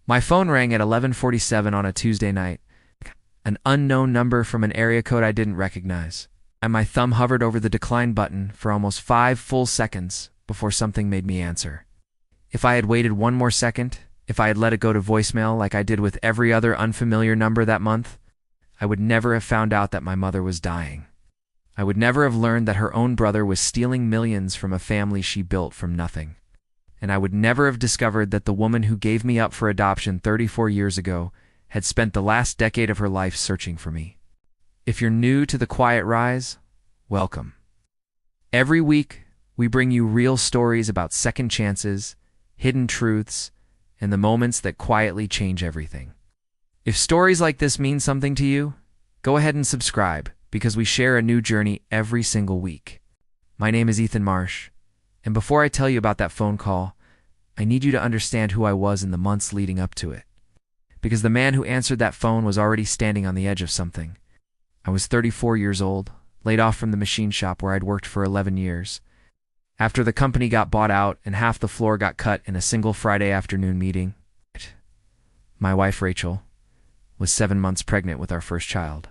My phone rang at 11:47 on a Tuesday night. An unknown number from an area code I didn't recognize, and my thumb hovered over the decline button for almost 5 full seconds before something made me answer. If I had waited one more second, if I had let it go to voicemail like I did with every other unfamiliar number that month, I would never have found out that my mother was dying. I would never have learned that her own brother was stealing millions from a family she built from nothing. And I would never have discovered that the woman who gave me up for adoption 34 years ago had spent the last decade of her life searching for me. If you're new to The Quiet Rise, welcome. Every week, we bring you real stories about second chances, hidden truths, and the moments that quietly change everything. If stories like this mean something to you, go ahead and subscribe, because we share a new journey every single week. My name is Ethan Marsh, and before I tell you about that phone call, I need you to understand who I was in the months leading up to it. Because the man who answered that phone was already standing on the edge of something. I was 34 years old, laid off from the machine shop where I'd worked for 11 years. After the company got bought out and half the floor got cut in a single Friday afternoon meeting, my wife, Rachel, was 7 months pregnant with our first child.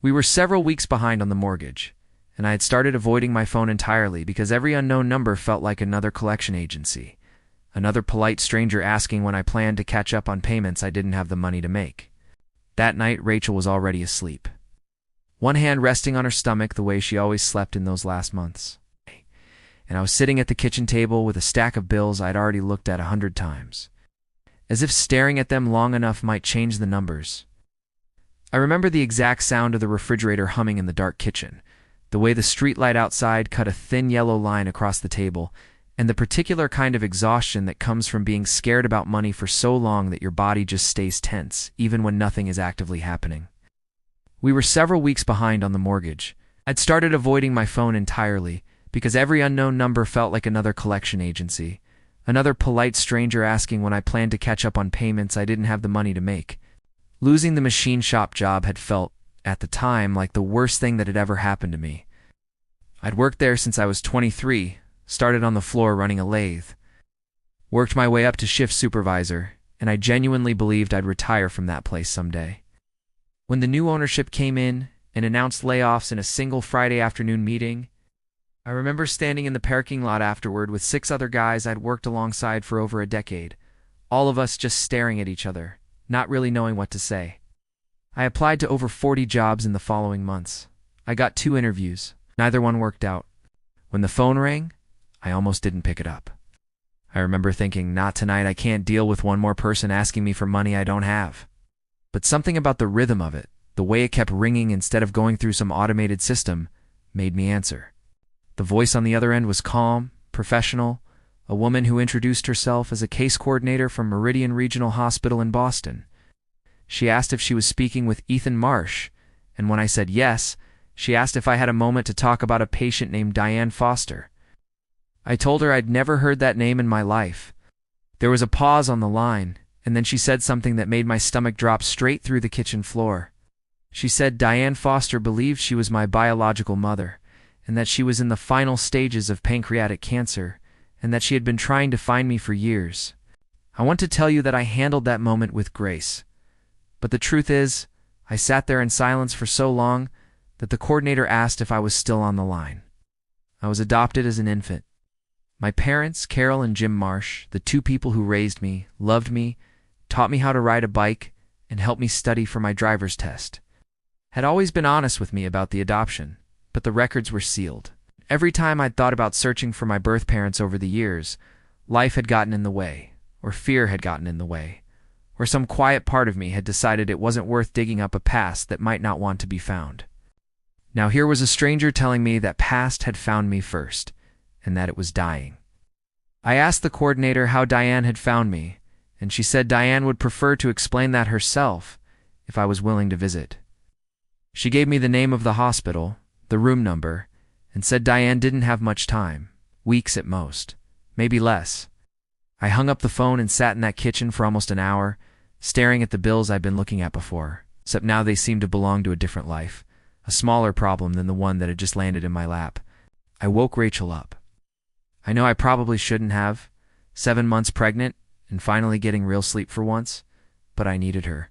We were several weeks behind on the mortgage, and I had started avoiding my phone entirely because every unknown number felt like another collection agency, another polite stranger asking when I planned to catch up on payments I didn't have the money to make. That night, Rachel was already asleep, one hand resting on her stomach the way she always slept in those last months. And I was sitting at the kitchen table with a stack of bills I'd already looked at 100 times, as if staring at them long enough might change the numbers. I remember the exact sound of the refrigerator humming in the dark kitchen, the way the streetlight outside cut a thin yellow line across the table, and the particular kind of exhaustion that comes from being scared about money for so long that your body just stays tense, even when nothing is actively happening. We were several weeks behind on the mortgage. I'd started avoiding my phone entirely, because every unknown number felt like another collection agency, another polite stranger asking when I planned to catch up on payments I didn't have the money to make. Losing the machine shop job had felt, at the time, like the worst thing that had ever happened to me. I'd worked there since I was 23, started on the floor running a lathe, worked my way up to shift supervisor, and I genuinely believed I'd retire from that place someday. When the new ownership came in and announced layoffs in a single Friday afternoon meeting, I remember standing in the parking lot afterward with 6 other guys I'd worked alongside for over a decade, all of us just staring at each other, not really knowing what to say. I applied to over 40 jobs in the following months. I got 2 interviews. Neither one worked out. When the phone rang, I almost didn't pick it up. I remember thinking, not tonight, I can't deal with one more person asking me for money I don't have. But something about the rhythm of it, the way it kept ringing instead of going through some automated system, made me answer. The voice on the other end was calm, professional, a woman who introduced herself as a case coordinator from Meridian Regional Hospital in Boston. She asked if she was speaking with Ethan Marsh, and when I said yes, she asked if I had a moment to talk about a patient named Diane Foster. I told her I'd never heard that name in my life. There was a pause on the line, and then she said something that made my stomach drop straight through the kitchen floor. She said Diane Foster believed she was my biological mother, and that she was in the final stages of pancreatic cancer, and that she had been trying to find me for years. I want to tell you that I handled that moment with grace. But the truth is, I sat there in silence for so long that the coordinator asked if I was still on the line. I was adopted as an infant. My parents, Carol and Jim Marsh, the 2 people who raised me, loved me, taught me how to ride a bike, and helped me study for my driver's test, had always been honest with me about the adoption, but the records were sealed. Every time I'd thought about searching for my birth parents over the years, life had gotten in the way, or fear had gotten in the way, or some quiet part of me had decided it wasn't worth digging up a past that might not want to be found. Now here was a stranger telling me that past had found me first, and that it was dying. I asked the coordinator how Diane had found me, and she said Diane would prefer to explain that herself if I was willing to visit. She gave me the name of the hospital, the room number, and said Diane didn't have much time, weeks at most, maybe less. I hung up the phone and sat in that kitchen for almost an hour, staring at the bills I'd been looking at before, except now they seemed to belong to a different life, a smaller problem than the one that had just landed in my lap. I woke Rachel up. I know I probably shouldn't have. 7 months pregnant, and finally getting real sleep for once, but I needed her.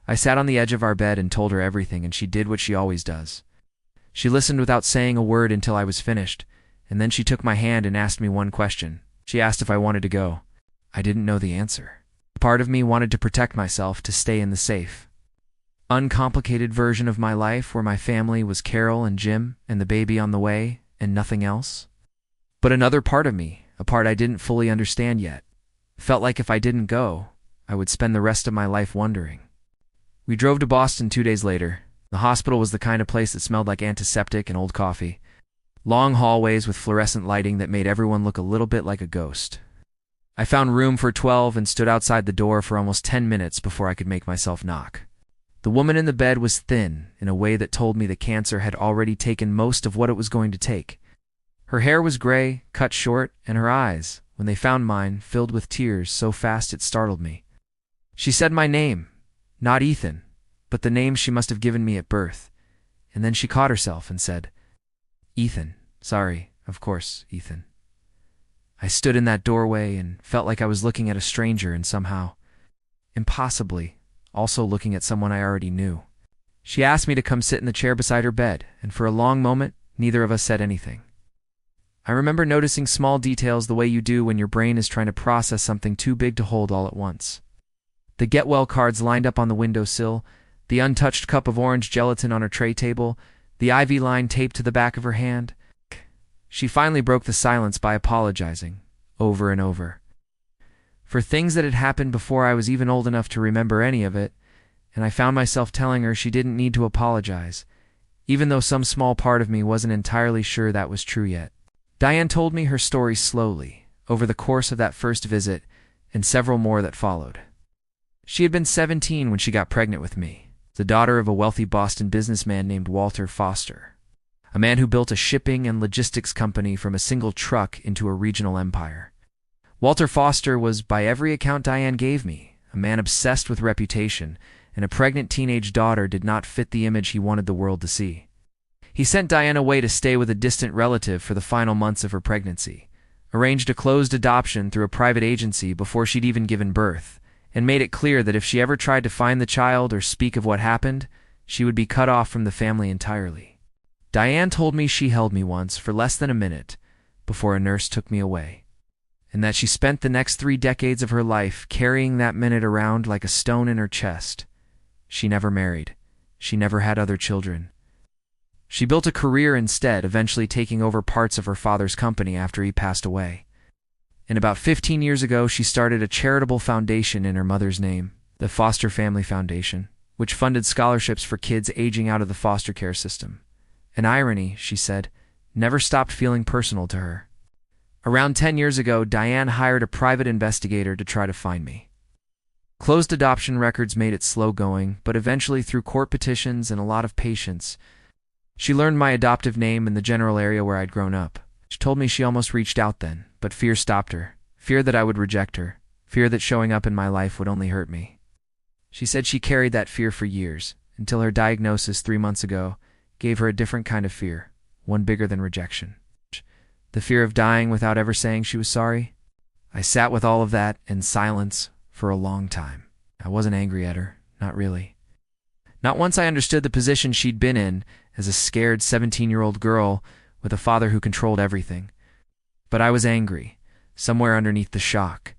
I sat on the edge of our bed and told her everything, and she did what she always does. She listened without saying a word until I was finished, and then she took my hand and asked me one question. She asked if I wanted to go. I didn't know the answer. Part of me wanted to protect myself, to stay in the safe, uncomplicated version of my life where my family was Carol and Jim and the baby on the way and nothing else. But another part of me, a part I didn't fully understand yet, felt like if I didn't go, I would spend the rest of my life wondering. We drove to Boston 2 days later. The hospital was the kind of place that smelled like antiseptic and old coffee. Long hallways with fluorescent lighting that made everyone look a little bit like a ghost. I found room for 12 and stood outside the door for almost 10 minutes before I could make myself knock. The woman in the bed was thin in a way that told me the cancer had already taken most of what it was going to take. Her hair was gray, cut short, and her eyes, when they found mine, filled with tears so fast it startled me. She said my name, not Ethan, but the name she must have given me at birth, and then she caught herself and said, "Ethan, sorry, of course, Ethan." I stood in that doorway and felt like I was looking at a stranger and somehow, impossibly, also looking at someone I already knew. She asked me to come sit in the chair beside her bed, and for a long moment, neither of us said anything. I remember noticing small details the way you do when your brain is trying to process something too big to hold all at once. The get well cards lined up on the windowsill, the untouched cup of orange gelatin on her tray table, the IV line taped to the back of her hand. She finally broke the silence by apologizing, over and over, for things that had happened before I was even old enough to remember any of it, and I found myself telling her she didn't need to apologize, even though some small part of me wasn't entirely sure that was true yet. Diane told me her story slowly, over the course of that first visit and several more that followed. She had been 17 when she got pregnant with me, the daughter of a wealthy Boston businessman named Walter Foster, a man who built a shipping and logistics company from a single truck into a regional empire. Walter Foster was, by every account Diane gave me, a man obsessed with reputation, and a pregnant teenage daughter did not fit the image he wanted the world to see. He sent Diane away to stay with a distant relative for the final months of her pregnancy, arranged a closed adoption through a private agency before she'd even given birth, and made it clear that if she ever tried to find the child or speak of what happened, she would be cut off from the family entirely. Diane told me she held me once for less than a minute before a nurse took me away, and that she spent the next 3 decades of her life carrying that minute around like a stone in her chest. She never married. She never had other children. She built a career instead, eventually taking over parts of her father's company after he passed away. And about 15 years ago, she started a charitable foundation in her mother's name, the Foster Family Foundation, which funded scholarships for kids aging out of the foster care system. An irony, she said, never stopped feeling personal to her. Around 10 years ago, Diane hired a private investigator to try to find me. Closed adoption records made it slow going, but eventually through court petitions and a lot of patience, she learned my adoptive name in the general area where I'd grown up. She told me she almost reached out then, but fear stopped her. Fear that I would reject her. Fear that showing up in my life would only hurt me. She said she carried that fear for years, until her diagnosis 3 months ago gave her a different kind of fear, one bigger than rejection. The fear of dying without ever saying she was sorry. I sat with all of that in silence for a long time. I wasn't angry at her, not really. Not once I understood the position she'd been in as a scared 17-year-old girl with a father who controlled everything. But I was angry, somewhere underneath the shock,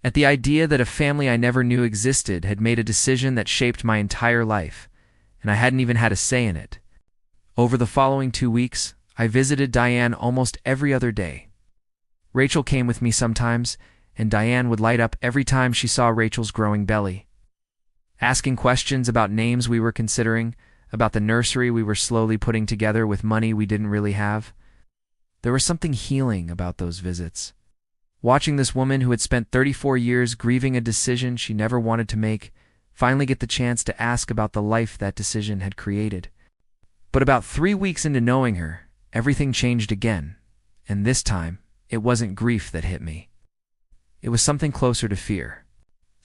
at the idea that a family I never knew existed had made a decision that shaped my entire life, and I hadn't even had a say in it. Over the following 2 weeks, I visited Diane almost every other day. Rachel came with me sometimes, and Diane would light up every time she saw Rachel's growing belly, asking questions about names we were considering, about the nursery we were slowly putting together with money we didn't really have. There was something healing about those visits. Watching this woman who had spent 34 years grieving a decision she never wanted to make finally get the chance to ask about the life that decision had created. But about 3 weeks into knowing her, everything changed again, and this time, it wasn't grief that hit me. It was something closer to fear.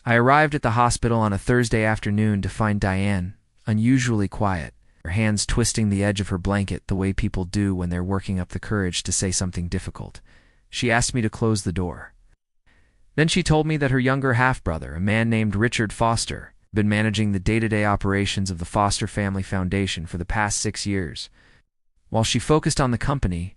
I arrived at the hospital on a Thursday afternoon to find Diane, unusually quiet, her hands twisting the edge of her blanket the way people do when they're working up the courage to say something difficult. She asked me to close the door. Then she told me that her younger half-brother, a man named Richard Foster, had been managing the day-to-day operations of the Foster Family Foundation for the past 6 years, while she focused on the company,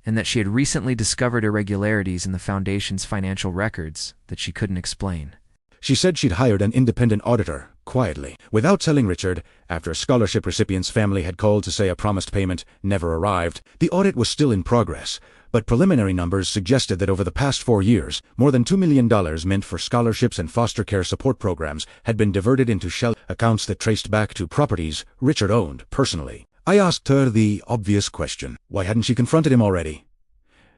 and that she had recently discovered irregularities in the foundation's financial records that she couldn't explain. She said she'd hired an independent auditor, quietly, without telling Richard, after a scholarship recipient's family had called to say a promised payment never arrived. The audit was still in progress, but preliminary numbers suggested that over the past 4 years, more than $2 million meant for scholarships and foster care support programs had been diverted into shell accounts that traced back to properties Richard owned personally. I asked her the obvious question: why hadn't she confronted him already?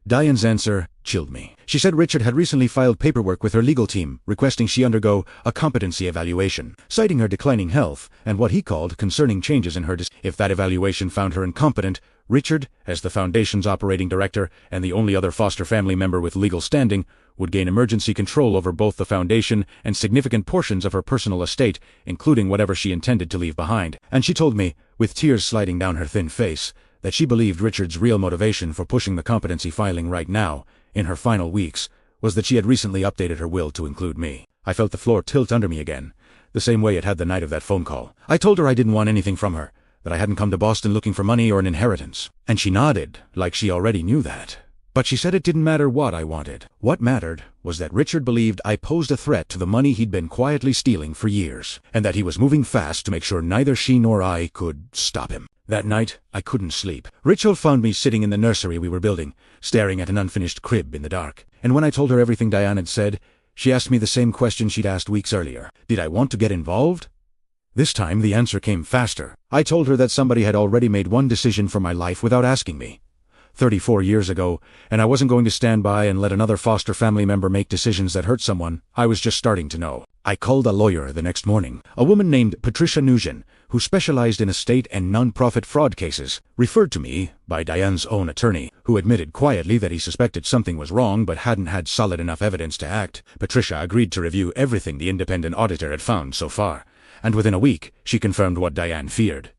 Diane's answer chilled me. She said Richard had recently filed paperwork with her legal team requesting she undergo a competency evaluation, citing her declining health and what he called concerning changes in her If that evaluation found her incompetent, Richard, as the foundation's operating director and the only other foster family member with legal standing, would gain emergency control over both the foundation and significant portions of her personal estate, including whatever she intended to leave behind. And she told me, with tears sliding down her thin face, that she believed Richard's real motivation for pushing the competency filing right now, in her final weeks, was that she had recently updated her will to include me. I felt the floor tilt under me again, the same way it had the night of that phone call. I told her I didn't want anything from her, that I hadn't come to Boston looking for money or an inheritance. And she nodded, like she already knew that. But she said it didn't matter what I wanted. What mattered was that Richard believed I posed a threat to the money he'd been quietly stealing for years, and that he was moving fast to make sure neither she nor I could stop him. That night, I couldn't sleep. Rachel found me sitting in the nursery we were building, staring at an unfinished crib in the dark. And when I told her everything Diane had said, she asked me the same question she'd asked weeks earlier. Did I want to get involved? This time, the answer came faster. I told her that somebody had already made one decision for my life without asking me. 34 years ago, and I wasn't going to stand by and let another foster family member make decisions that hurt someone I was just starting to know. I called a lawyer the next morning, a woman named Patricia Nugent, who specialized in estate and non-profit fraud cases, referred to me by Diane's own attorney, who admitted quietly that he suspected something was wrong but hadn't had solid enough evidence to act. Patricia agreed to review everything the independent auditor had found so far, and within a week she confirmed what Diane feared.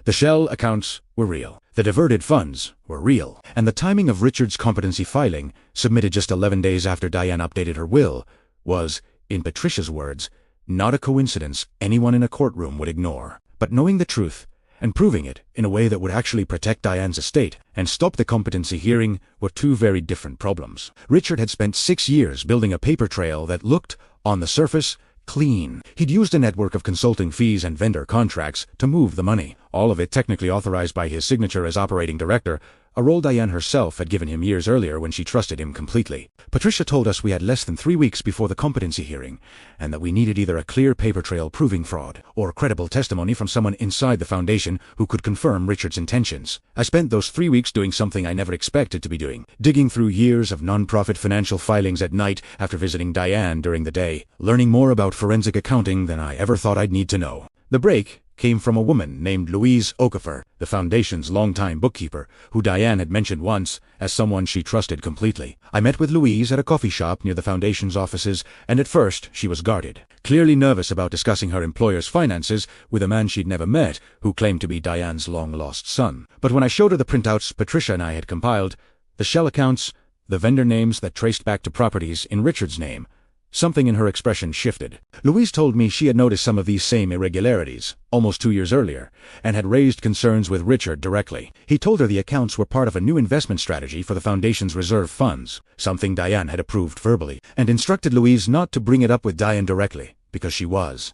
The shell accounts were real. The diverted funds were real. And the timing of Richard's competency filing, submitted just 11 days after Diane updated her will, was, in Patricia's words, not a coincidence anyone in a courtroom would ignore. But knowing the truth, and proving it in a way that would actually protect Diane's estate and stop the competency hearing, were two very different problems. Richard had spent 6 years building a paper trail that looked, on the surface, clean. He'd used a network of consulting fees and vendor contracts to move the money, all of it technically authorized by his signature as operating director, a role Diane herself had given him years earlier when she trusted him completely. Patricia told us we had less than 3 weeks before the competency hearing, and that we needed either a clear paper trail proving fraud, or credible testimony from someone inside the foundation who could confirm Richard's intentions. I spent those 3 weeks doing something I never expected to be doing, digging through years of non-profit financial filings at night after visiting Diane during the day, learning more about forensic accounting than I ever thought I'd need to know. The break came from a woman named Louise Okafor, the foundation's longtime bookkeeper, who Diane had mentioned once as someone she trusted completely. I met with Louise at a coffee shop near the foundation's offices, and at first she was guarded, clearly nervous about discussing her employer's finances with a man she'd never met who claimed to be Diane's long-lost son. But when I showed her the printouts Patricia and I had compiled, the shell accounts, the vendor names that traced back to properties in Richard's name, something in her expression shifted. Louise told me she had noticed some of these same irregularities, almost 2 years earlier, and had raised concerns with Richard directly. He told her the accounts were part of a new investment strategy for the foundation's reserve funds, something Diane had approved verbally, and instructed Louise not to bring it up with Diane directly, because she was,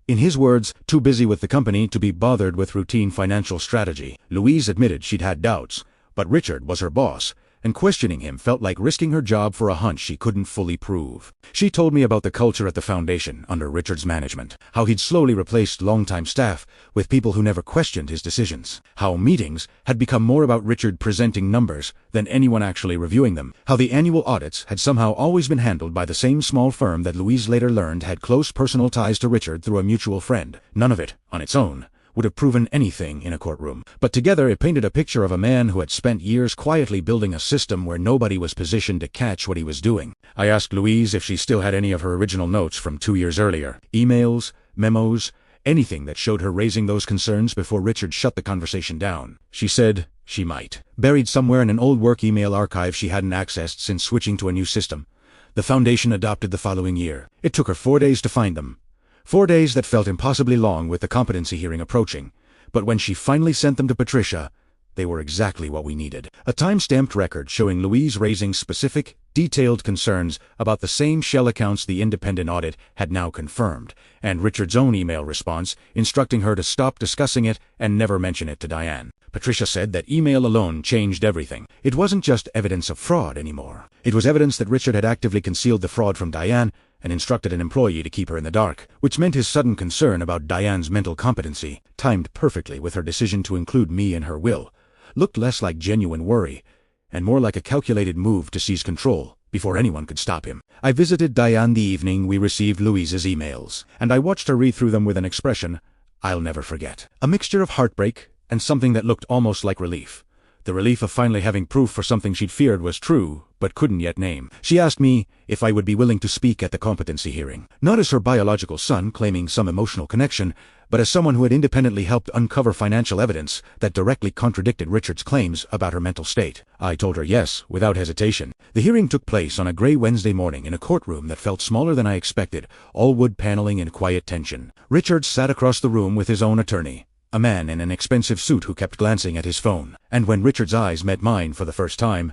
in his words, too busy with the company to be bothered with routine financial strategy. Louise admitted she'd had doubts, but Richard was her boss, and questioning him felt like risking her job for a hunch she couldn't fully prove. She told me about the culture at the foundation under Richard's management, how he'd slowly replaced longtime staff with people who never questioned his decisions, how meetings had become more about Richard presenting numbers than anyone actually reviewing them, how the annual audits had somehow always been handled by the same small firm that Louise later learned had close personal ties to Richard through a mutual friend. None of it, on its own, would have proven anything in a courtroom. But together it painted a picture of a man who had spent years quietly building a system where nobody was positioned to catch what he was doing. I asked Louise if she still had any of her original notes from 2 years earlier, emails, memos, anything that showed her raising those concerns before Richard shut the conversation down. She said she might, buried somewhere in an old work email archive she hadn't accessed since switching to a new system. The foundation adopted the following year. It took her 4 days to find them. 4 days that felt impossibly long with the competency hearing approaching. But when she finally sent them to Patricia, they were exactly what we needed. A time-stamped record showing Louise raising specific, detailed concerns about the same shell accounts the independent audit had now confirmed, and Richard's own email response instructing her to stop discussing it and never mention it to Diane. Patricia said that email alone changed everything. It wasn't just evidence of fraud anymore. It was evidence that Richard had actively concealed the fraud from Diane and instructed an employee to keep her in the dark, which meant his sudden concern about Diane's mental competency, timed perfectly with her decision to include me in her will, looked less like genuine worry, and more like a calculated move to seize control before anyone could stop him. I visited Diane the evening we received Louise's emails, and I watched her read through them with an expression I'll never forget. A mixture of heartbreak and something that looked almost like relief. The relief of finally having proof for something she'd feared was true, but couldn't yet name. She asked me if I would be willing to speak at the competency hearing, not as her biological son claiming some emotional connection, but as someone who had independently helped uncover financial evidence that directly contradicted Richard's claims about her mental state. I told her yes, without hesitation. The hearing took place on a gray Wednesday morning in a courtroom that felt smaller than I expected, all wood paneling and quiet tension. Richard sat across the room with his own attorney, a man in an expensive suit who kept glancing at his phone. And when Richard's eyes met mine for the first time,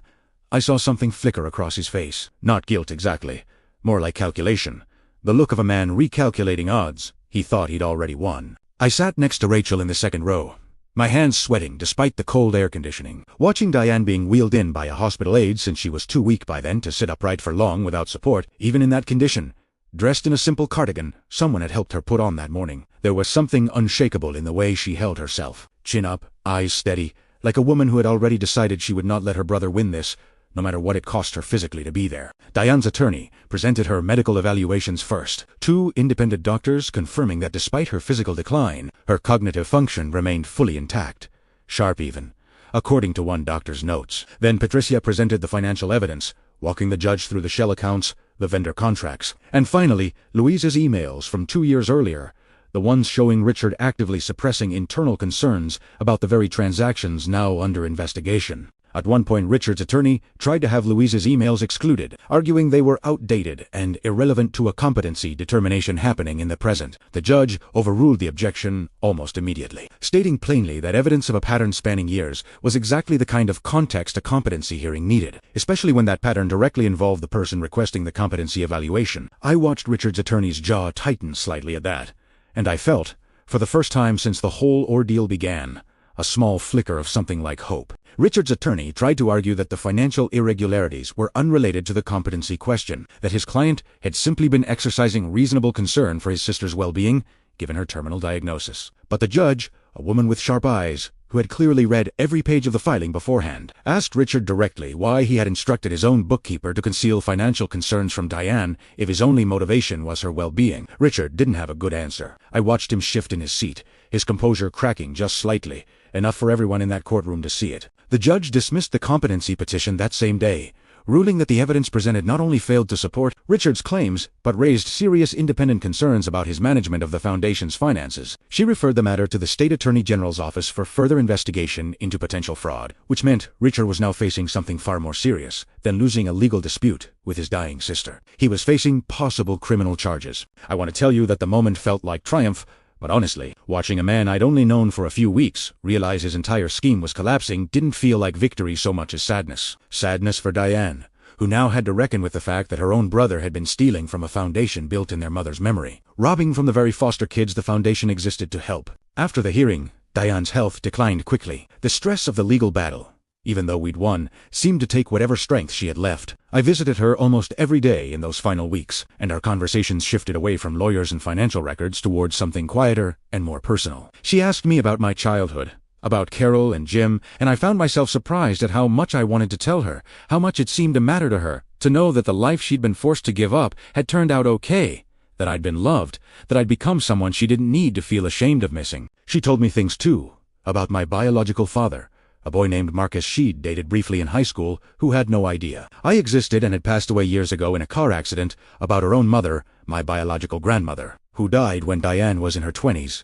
I saw something flicker across his face. Not guilt exactly, more like calculation. The look of a man recalculating odds he thought he'd already won. I sat next to Rachel in the second row, my hands sweating despite the cold air conditioning, watching Diane being wheeled in by a hospital aide since she was too weak by then to sit upright for long without support, even in that condition. Dressed in a simple cardigan someone had helped her put on that morning, there was something unshakable in the way she held herself, chin up, eyes steady, like a woman who had already decided she would not let her brother win this, no matter what it cost her physically to be there. Diane's attorney presented her medical evaluations first, 2 independent doctors confirming that despite her physical decline, her cognitive function remained fully intact, sharp even, according to one doctor's notes. Then Patricia presented the financial evidence, walking the judge through the shell accounts, the vendor contracts, and finally, Louise's emails from 2 years earlier, the ones showing Richard actively suppressing internal concerns about the very transactions now under investigation. At one point, Richard's attorney tried to have Louise's emails excluded, arguing they were outdated and irrelevant to a competency determination happening in the present. The judge overruled the objection almost immediately, stating plainly that evidence of a pattern spanning years was exactly the kind of context a competency hearing needed, especially when that pattern directly involved the person requesting the competency evaluation. I watched Richard's attorney's jaw tighten slightly at that, and I felt, for the first time since the whole ordeal began, a small flicker of something like hope. Richard's attorney tried to argue that the financial irregularities were unrelated to the competency question, that his client had simply been exercising reasonable concern for his sister's well-being, given her terminal diagnosis. But the judge, a woman with sharp eyes, who had clearly read every page of the filing beforehand, asked Richard directly why he had instructed his own bookkeeper to conceal financial concerns from Diane if his only motivation was her well-being. Richard didn't have a good answer. I watched him shift in his seat, his composure cracking just slightly, enough for everyone in that courtroom to see it. The judge dismissed the competency petition that same day, ruling that the evidence presented not only failed to support Richard's claims, but raised serious independent concerns about his management of the foundation's finances. She referred the matter to the state attorney general's office for further investigation into potential fraud, which meant Richard was now facing something far more serious than losing a legal dispute with his dying sister. He was facing possible criminal charges. I want to tell you that the moment felt like triumph, but honestly, watching a man I'd only known for a few weeks realize his entire scheme was collapsing didn't feel like victory so much as sadness. Sadness for Diane, who now had to reckon with the fact that her own brother had been stealing from a foundation built in their mother's memory, robbing from the very foster kids the foundation existed to help. After the hearing, Diane's health declined quickly. The stress of the legal battle, even though we'd won, seemed to take whatever strength she had left. I visited her almost every day in those final weeks, and our conversations shifted away from lawyers and financial records towards something quieter and more personal. She asked me about my childhood, about Carol and Jim, and I found myself surprised at how much I wanted to tell her, how much it seemed to matter to her, to know that the life she'd been forced to give up had turned out okay, that I'd been loved, that I'd become someone she didn't need to feel ashamed of missing. She told me things too, about my biological father, a boy named Marcus she'd dated briefly in high school, who had no idea I existed and had passed away years ago in a car accident, about her own mother, my biological grandmother, who died when Diane was in her 20s,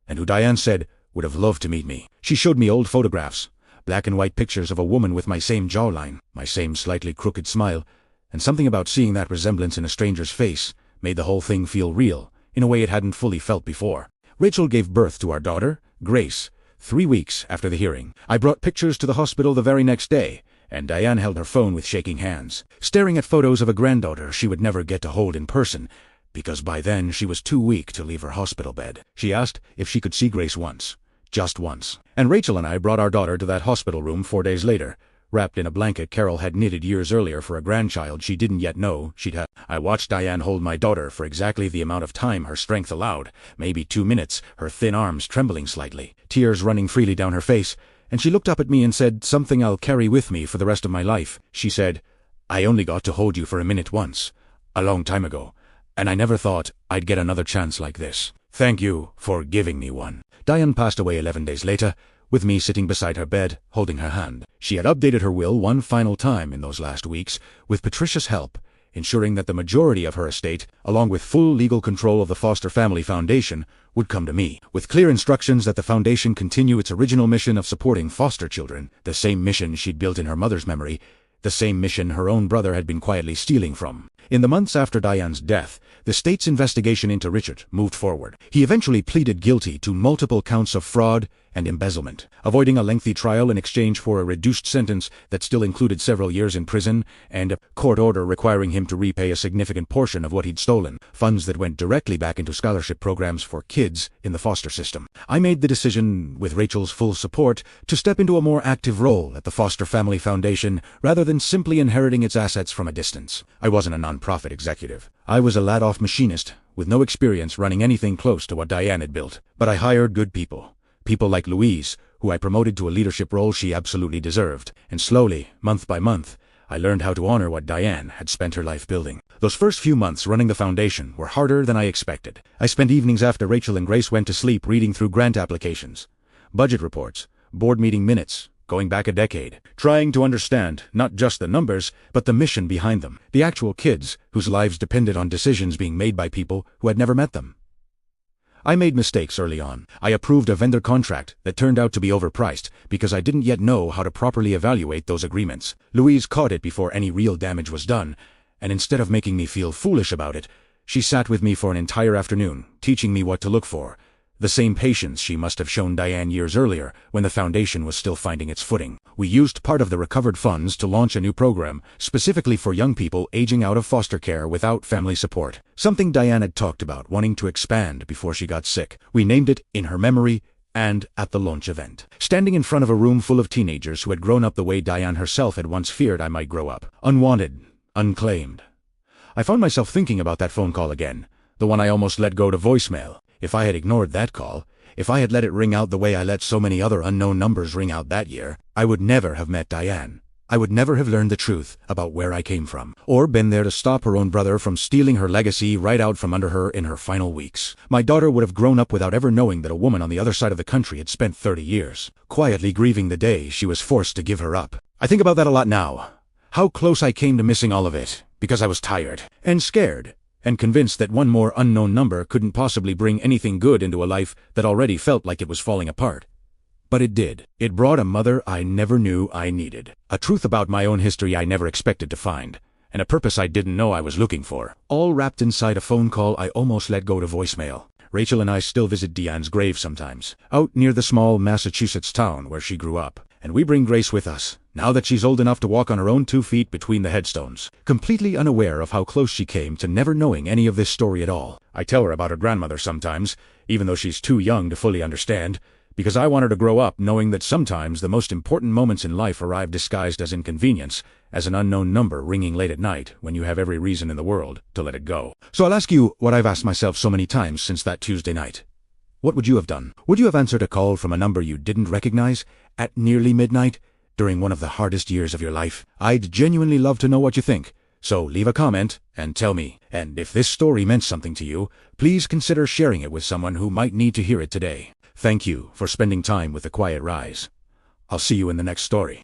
and who Diane said would have loved to meet me. She showed me old photographs, black and white pictures of a woman with my same jawline, my same slightly crooked smile, and something about seeing that resemblance in a stranger's face made the whole thing feel real, in a way it hadn't fully felt before. Rachel gave birth to our daughter, Grace, 3 weeks after the hearing. I brought pictures to the hospital the very next day, and Diane held her phone with shaking hands, staring at photos of a granddaughter she would never get to hold in person, because by then she was too weak to leave her hospital bed. She asked if she could see Grace once. Just once. And Rachel and I brought our daughter to that hospital room 4 days later, wrapped in a blanket Carol had knitted years earlier for a grandchild she didn't yet know she'd have. I watched Diane hold my daughter for exactly the amount of time her strength allowed, maybe 2 minutes, her thin arms trembling slightly, tears running freely down her face, and she looked up at me and said something I'll carry with me for the rest of my life. She said, "I only got to hold you for a minute once, a long time ago, and I never thought I'd get another chance like this. Thank you for giving me one." Diane passed away 11 days later, with me sitting beside her bed, holding her hand. She had updated her will one final time in those last weeks, with Patricia's help, ensuring that the majority of her estate, along with full legal control of the Foster Family Foundation, would come to me, with clear instructions that the foundation continue its original mission of supporting foster children, the same mission she'd built in her mother's memory, the same mission her own brother had been quietly stealing from. In the months after Diane's death, the state's investigation into Richard moved forward. He eventually pleaded guilty to multiple counts of fraud and embezzlement, avoiding a lengthy trial in exchange for a reduced sentence that still included several years in prison and a court order requiring him to repay a significant portion of what he'd stolen, funds that went directly back into scholarship programs for kids in the foster system. I made the decision, with Rachel's full support, to step into a more active role at the Foster Family Foundation rather than simply inheriting its assets from a distance. I wasn't a nonprofit executive. I was a lad-off machinist with no experience running anything close to what Diane had built. But I hired good people. People like Louise, who I promoted to a leadership role she absolutely deserved. And slowly, month by month, I learned how to honor what Diane had spent her life building. Those first few months running the foundation were harder than I expected. I spent evenings after Rachel and Grace went to sleep reading through grant applications, budget reports, board meeting minutes, going back a decade, trying to understand not just the numbers, but the mission behind them, the actual kids whose lives depended on decisions being made by people who had never met them. I made mistakes early on. I approved a vendor contract that turned out to be overpriced because I didn't yet know how to properly evaluate those agreements. Louise caught it before any real damage was done, and instead of making me feel foolish about it, she sat with me for an entire afternoon, teaching me what to look for. The same patience she must have shown Diane years earlier when the foundation was still finding its footing. We used part of the recovered funds to launch a new program, specifically for young people aging out of foster care without family support. Something Diane had talked about wanting to expand before she got sick. We named it in her memory and at the launch event. Standing in front of a room full of teenagers who had grown up the way Diane herself had once feared I might grow up. Unwanted, unclaimed. I found myself thinking about that phone call again, the one I almost let go to voicemail. If I had ignored that call, if I had let it ring out the way I let so many other unknown numbers ring out that year, I would never have met Diane. I would never have learned the truth about where I came from, or been there to stop her own brother from stealing her legacy right out from under her in her final weeks. My daughter would have grown up without ever knowing that a woman on the other side of the country had spent 30 years, quietly grieving the day she was forced to give her up. I think about that a lot now. How close I came to missing all of it, because I was tired, and scared, and convinced that one more unknown number couldn't possibly bring anything good into a life that already felt like it was falling apart. But it did. It brought a mother I never knew I needed, a truth about my own history I never expected to find, and a purpose I didn't know I was looking for, all wrapped inside a phone call I almost let go to voicemail. Rachel and I still visit Diane's grave sometimes, out near the small Massachusetts town where she grew up, and we bring Grace with us, now that she's old enough to walk on her own 2 feet between the headstones, completely unaware of how close she came to never knowing any of this story at all. I tell her about her grandmother sometimes, even though she's too young to fully understand, because I want her to grow up knowing that sometimes the most important moments in life arrive disguised as inconvenience, as an unknown number ringing late at night when you have every reason in the world to let it go. So I'll ask you what I've asked myself so many times since that Tuesday night. What would you have done? Would you have answered a call from a number you didn't recognize at nearly midnight during one of the hardest years of your life? I'd genuinely love to know what you think. So leave a comment and tell me. And if this story meant something to you, please consider sharing it with someone who might need to hear it today. Thank you for spending time with The Quiet Rise. I'll see you in the next story.